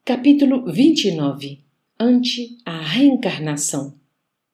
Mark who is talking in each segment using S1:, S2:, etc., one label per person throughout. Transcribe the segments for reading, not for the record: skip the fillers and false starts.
S1: Capítulo 29. Ante a reencarnação.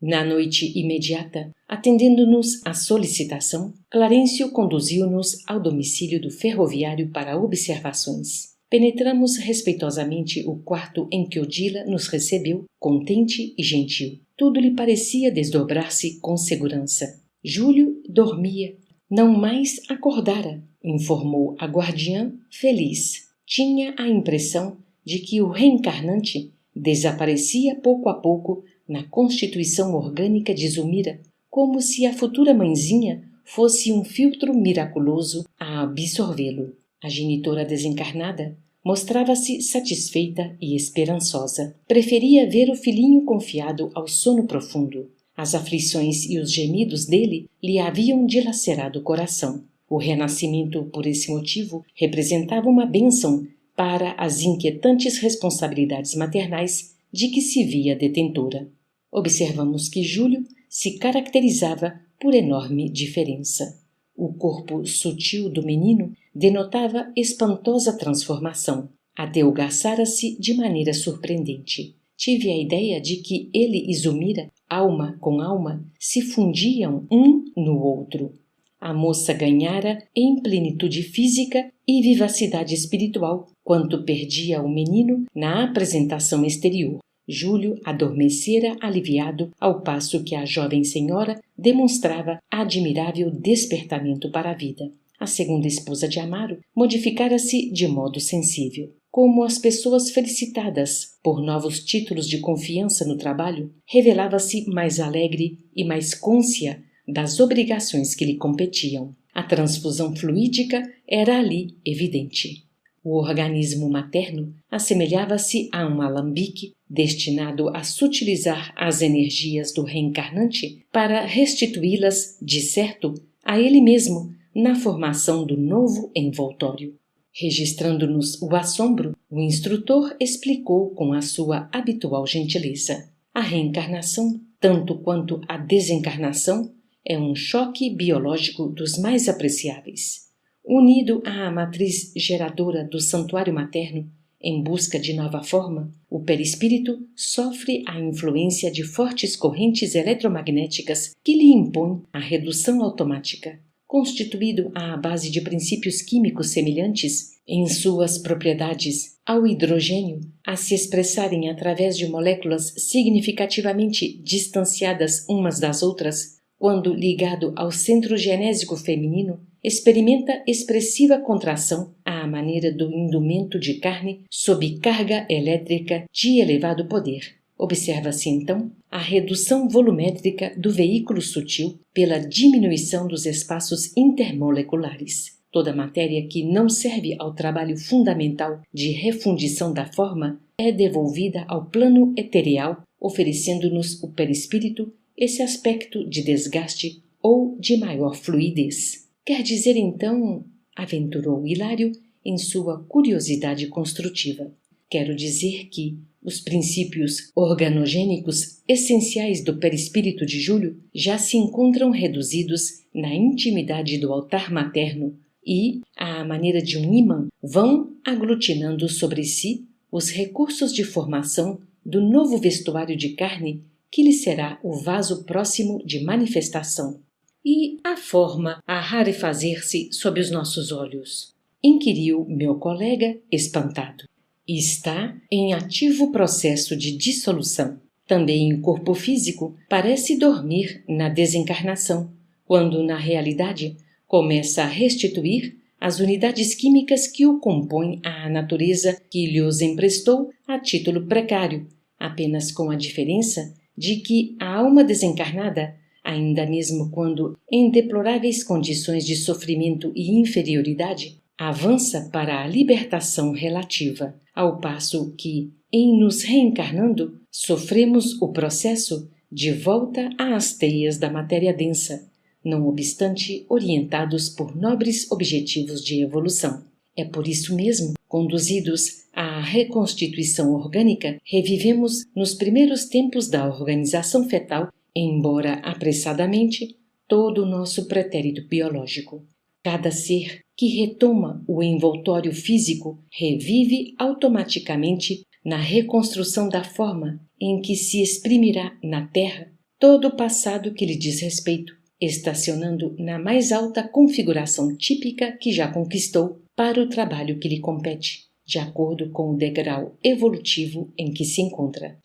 S1: Na noite imediata, atendendo-nos à solicitação, Clarencio conduziu-nos ao domicílio do ferroviário para observações. Penetramos respeitosamente o quarto em que Odila nos recebeu, contente e gentil. Tudo lhe parecia desdobrar-se com segurança. Júlio dormia. Não mais acordara, informou a guardiã, feliz. Tinha a impressão de que o reencarnante desaparecia pouco a pouco na constituição orgânica de Zulmira, como se a futura mãezinha fosse um filtro miraculoso a absorvê-lo. A genitora desencarnada mostrava-se satisfeita e esperançosa. Preferia ver o filhinho confiado ao sono profundo. As aflições e os gemidos dele lhe haviam dilacerado o coração. O renascimento, por esse motivo, representava uma bênção para as inquietantes responsabilidades maternais de que se via detentora. Observamos que Júlio se caracterizava por enorme diferença. O corpo sutil do menino denotava espantosa transformação. Adelgaçara-se de maneira surpreendente. Tive a ideia de que ele e Zulmira, alma com alma, se fundiam um no outro. A moça ganhara em plenitude física e vivacidade espiritual, quanto perdia o menino na apresentação exterior. Júlio adormecera aliviado, ao passo que a jovem senhora demonstrava admirável despertamento para a vida. A segunda esposa de Amaro modificara-se de modo sensível. Como as pessoas felicitadas por novos títulos de confiança no trabalho, revelava-se mais alegre e mais cônscia das obrigações que lhe competiam. A transfusão fluídica era ali evidente. O organismo materno assemelhava-se a um alambique destinado a sutilizar as energias do reencarnante para restituí-las, de certo, a ele mesmo na formação do novo envoltório. Registrando-nos o assombro, o instrutor explicou com a sua habitual gentileza. A reencarnação, tanto quanto a desencarnação, é um choque biológico dos mais apreciáveis. Unido à matriz geradora do santuário materno, em busca de nova forma, o perispírito sofre a influência de fortes correntes eletromagnéticas que lhe impõem a redução automática. Constituído à base de princípios químicos semelhantes em suas propriedades ao hidrogênio, a se expressarem através de moléculas significativamente distanciadas umas das outras, quando ligado ao centro genésico feminino, experimenta expressiva contração à maneira do indumento de carne sob carga elétrica de elevado poder. Observa-se, então, a redução volumétrica do veículo sutil pela diminuição dos espaços intermoleculares. Toda matéria que não serve ao trabalho fundamental de refundição da forma é devolvida ao plano etereal, oferecendo-nos o perispírito esse aspecto de desgaste ou de maior fluidez. Quer dizer, então, aventurou Hilário em sua curiosidade construtiva. Quero dizer que os princípios organogênicos essenciais do perispírito de Júlio já se encontram reduzidos na intimidade do altar materno e, à maneira de um ímã, vão aglutinando sobre si os recursos de formação do novo vestuário de carne que lhe será o vaso próximo de manifestação. E a forma a rarefazer-se sob os nossos olhos? Inquiriu meu colega, espantado. Está em ativo processo de dissolução. Também o corpo físico parece dormir na desencarnação, quando, na realidade, começa a restituir as unidades químicas que o compõem à natureza que lhe os emprestou a título precário, apenas com a diferença de que a alma desencarnada, ainda mesmo quando em deploráveis condições de sofrimento e inferioridade, avança para a libertação relativa, ao passo que, em nos reencarnando, sofremos o processo de volta às teias da matéria densa, não obstante orientados por nobres objetivos de evolução. É por isso mesmo, conduzidos à reconstituição orgânica, revivemos nos primeiros tempos da organização fetal, embora apressadamente, todo o nosso pretérito biológico. Cada ser que retoma o envoltório físico revive automaticamente na reconstrução da forma em que se exprimirá na Terra todo o passado que lhe diz respeito, estacionando na mais alta configuração típica que já conquistou para o trabalho que lhe compete, de acordo com o degrau evolutivo em que se encontra.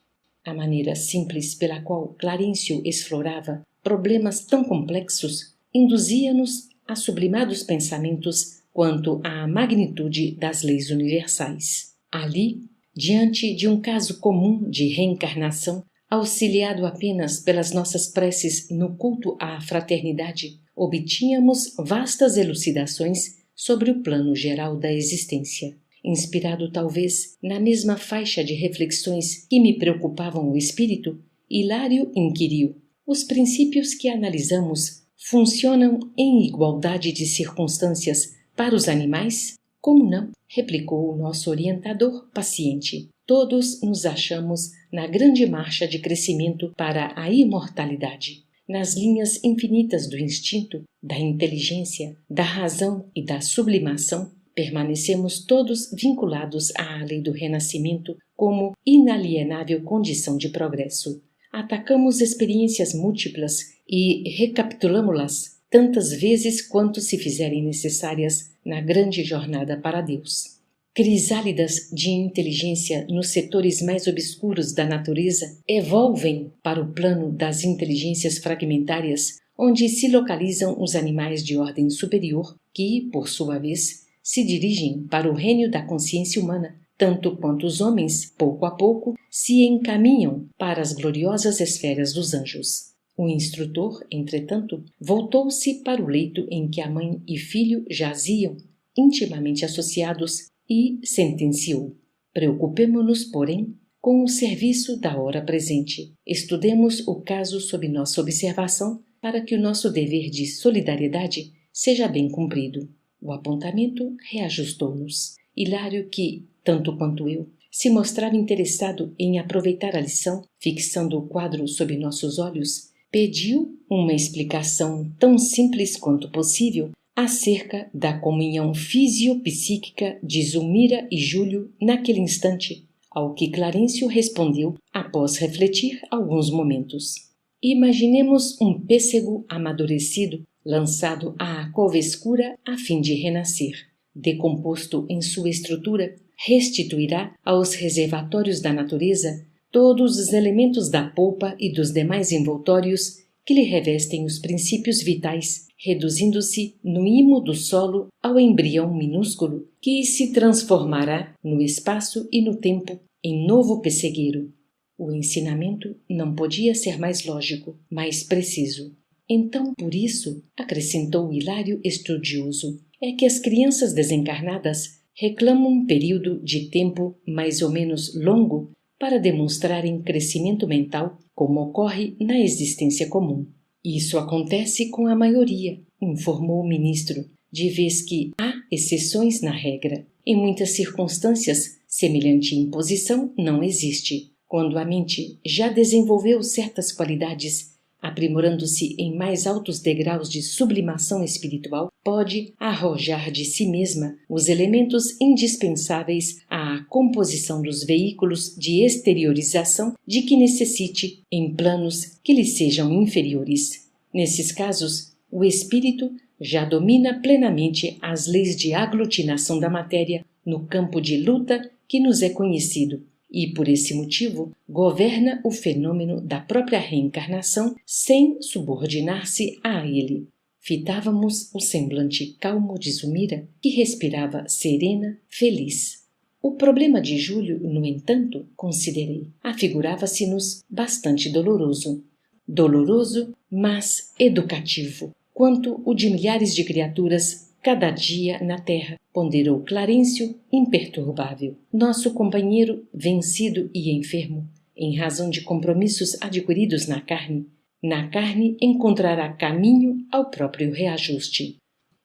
S1: A maneira simples pela qual Clarencio explorava problemas tão complexos induzia-nos a sublimados pensamentos quanto à magnitude das leis universais. Ali, diante de um caso comum de reencarnação, auxiliado apenas pelas nossas preces no culto à fraternidade, obtínhamos vastas elucidações sobre o plano geral da existência. Inspirado talvez na mesma faixa de reflexões que me preocupavam o espírito, Hilário inquiriu: os princípios que analisamos funcionam em igualdade de circunstâncias para os animais? Como não? Replicou o nosso orientador paciente. Todos nos achamos na grande marcha de crescimento para a imortalidade. Nas linhas infinitas do instinto, da inteligência, da razão e da sublimação, permanecemos todos vinculados à lei do renascimento como inalienável condição de progresso. Atacamos experiências múltiplas e recapitulamo-las tantas vezes quanto se fizerem necessárias na grande jornada para Deus. Crisálidas de inteligência nos setores mais obscuros da natureza evolvem para o plano das inteligências fragmentárias, onde se localizam os animais de ordem superior, que, por sua vez, se dirigem para o reino da consciência humana, tanto quanto os homens, pouco a pouco, se encaminham para as gloriosas esferas dos anjos. O instrutor, entretanto, voltou-se para o leito em que a mãe e filho jaziam, intimamente associados, e sentenciou: preocupemo-nos, porém, com o serviço da hora presente. Estudemos o caso sob nossa observação para que o nosso dever de solidariedade seja bem cumprido. O apontamento reajustou-nos. Hilário, que, tanto quanto eu, se mostrava interessado em aproveitar a lição, fixando o quadro sob nossos olhos, pediu uma explicação tão simples quanto possível acerca da comunhão fisiopsíquica de Zulmira e Júlio naquele instante, ao que Clarencio respondeu após refletir alguns momentos. Imaginemos um pêssego amadurecido lançado à alcova escura a fim de renascer. Decomposto em sua estrutura, restituirá aos reservatórios da natureza todos os elementos da polpa e dos demais envoltórios que lhe revestem os princípios vitais, reduzindo-se no imo do solo ao embrião minúsculo que se transformará no espaço e no tempo em novo pessegueiro. O ensinamento não podia ser mais lógico, mais preciso. Então, por isso, acrescentou Hilário estudioso, é que as crianças desencarnadas reclamam um período de tempo mais ou menos longo para demonstrarem crescimento mental, como ocorre na existência comum. Isso acontece com a maioria, informou o ministro, de vez que há exceções na regra. Em muitas circunstâncias, semelhante imposição não existe. Quando a mente já desenvolveu certas qualidades, aprimorando-se em mais altos degraus de sublimação espiritual, pode arrojar de si mesma os elementos indispensáveis à composição dos veículos de exteriorização de que necessite em planos que lhe sejam inferiores. Nesses casos, o espírito já domina plenamente as leis de aglutinação da matéria no campo de luta que nos é conhecido, e, por esse motivo, governa o fenômeno da própria reencarnação sem subordinar-se a ele. Fitávamos o semblante calmo de Zulmira, que respirava serena, feliz. O problema de Júlio, no entanto, considerei, afigurava-se-nos bastante doloroso. Doloroso, mas educativo, quanto o de milhares de criaturas cada dia na terra, ponderou Clarencio, imperturbável. Nosso companheiro, vencido e enfermo, em razão de compromissos adquiridos na carne encontrará caminho ao próprio reajuste.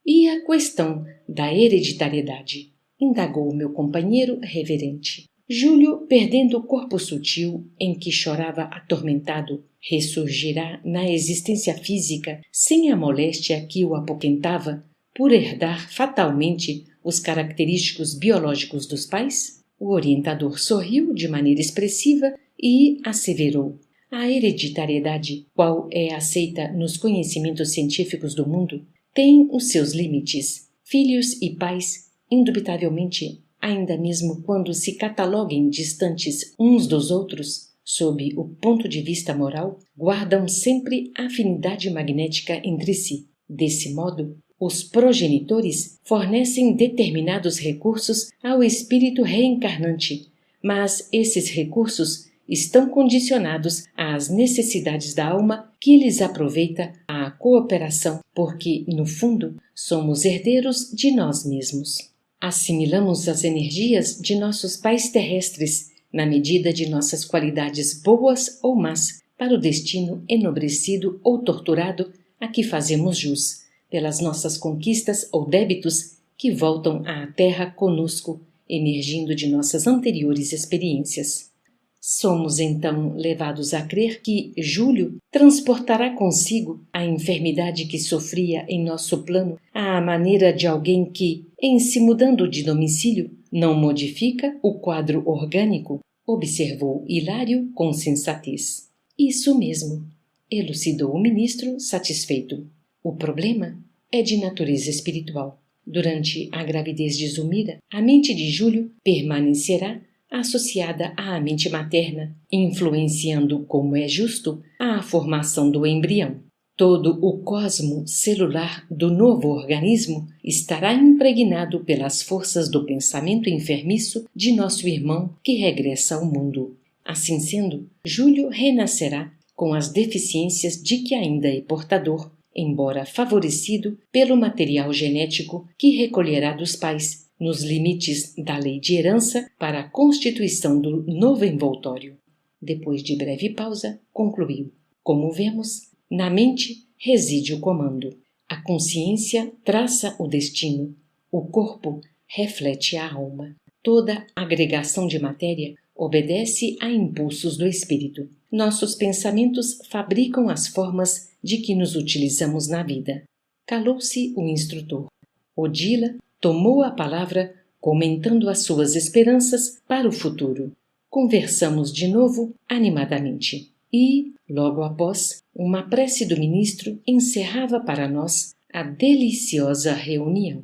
S1: E a questão da hereditariedade? Indagou o meu companheiro reverente. Júlio, perdendo o corpo sutil em que chorava atormentado, ressurgirá na existência física sem a moléstia que o apoquentava, por herdar fatalmente os característicos biológicos dos pais? O orientador sorriu de maneira expressiva e asseverou: a hereditariedade, qual é aceita nos conhecimentos científicos do mundo, tem os seus limites. Filhos e pais, indubitavelmente, ainda mesmo quando se cataloguem distantes uns dos outros, sob o ponto de vista moral, guardam sempre afinidade magnética entre si. Desse modo, os progenitores fornecem determinados recursos ao espírito reencarnante, mas esses recursos estão condicionados às necessidades da alma que lhes aproveita a cooperação, porque, no fundo, somos herdeiros de nós mesmos. Assimilamos as energias de nossos pais terrestres, na medida de nossas qualidades boas ou más, para o destino enobrecido ou torturado a que fazemos jus, pelas nossas conquistas ou débitos que voltam à Terra conosco, emergindo de nossas anteriores experiências. Somos então levados a crer que Júlio transportará consigo a enfermidade que sofria em nosso plano à maneira de alguém que, em se mudando de domicílio, não modifica o quadro orgânico, observou Hilário com sensatez. Isso mesmo, elucidou o ministro satisfeito. O problema é de natureza espiritual. Durante a gravidez de Zulmira, a mente de Júlio permanecerá associada à mente materna, influenciando, como é justo, a formação do embrião. Todo o cosmo celular do novo organismo estará impregnado pelas forças do pensamento enfermiço de nosso irmão que regressa ao mundo. Assim sendo, Júlio renascerá com as deficiências de que ainda é portador, embora favorecido pelo material genético que recolherá dos pais, nos limites da lei de herança para a constituição do novo envoltório. Depois de breve pausa, concluiu: como vemos, na mente reside o comando. A consciência traça o destino. O corpo reflete a alma. Toda agregação de matéria obedece a impulsos do espírito. Nossos pensamentos fabricam as formas de que nos utilizamos na vida. Calou-se o instrutor. Odila tomou a palavra, comentando as suas esperanças para o futuro. Conversamos de novo animadamente. E, logo após, uma prece do ministro encerrava para nós a deliciosa reunião.